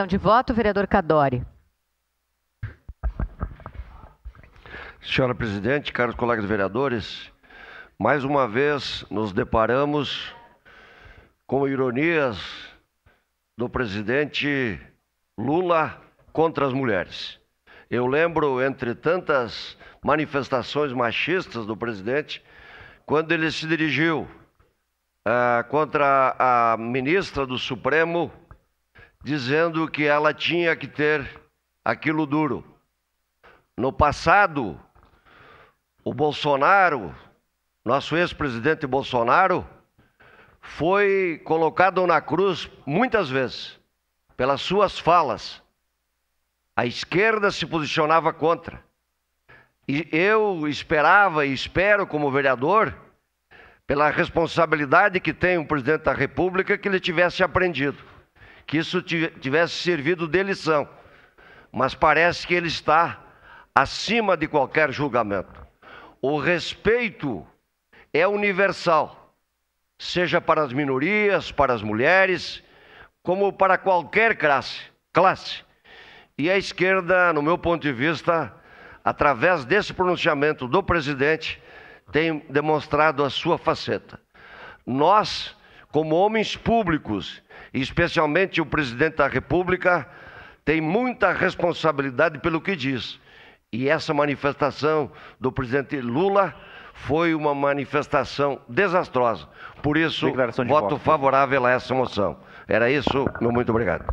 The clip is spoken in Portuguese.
De voto, vereador Cadori. Senhora presidente, caros colegas vereadores, mais uma vez nos deparamos com ironias do presidente Lula contra as mulheres. Eu lembro, entre tantas manifestações machistas do presidente, quando ele se dirigiu contra a ministra do Supremo, dizendo que ela tinha que ter aquilo duro. No passado, o Bolsonaro, nosso ex-presidente Bolsonaro, foi colocado na cruz muitas vezes pelas suas falas. A esquerda se posicionava contra. E eu esperava e espero, como vereador, pela responsabilidade que tem o presidente da República, que ele tivesse aprendido, que isso tivesse servido de lição. Mas parece que ele está acima de qualquer julgamento. O respeito é universal, seja para as minorias, para as mulheres, como para qualquer classe. E a esquerda, no meu ponto de vista, através desse pronunciamento do presidente, tem demonstrado a sua faceta. Nós, como homens públicos, e especialmente o presidente da República, tem muita responsabilidade pelo que diz. E essa manifestação do presidente Lula foi uma manifestação desastrosa. Por isso, voto favorável a essa moção. Era isso, meu muito obrigado.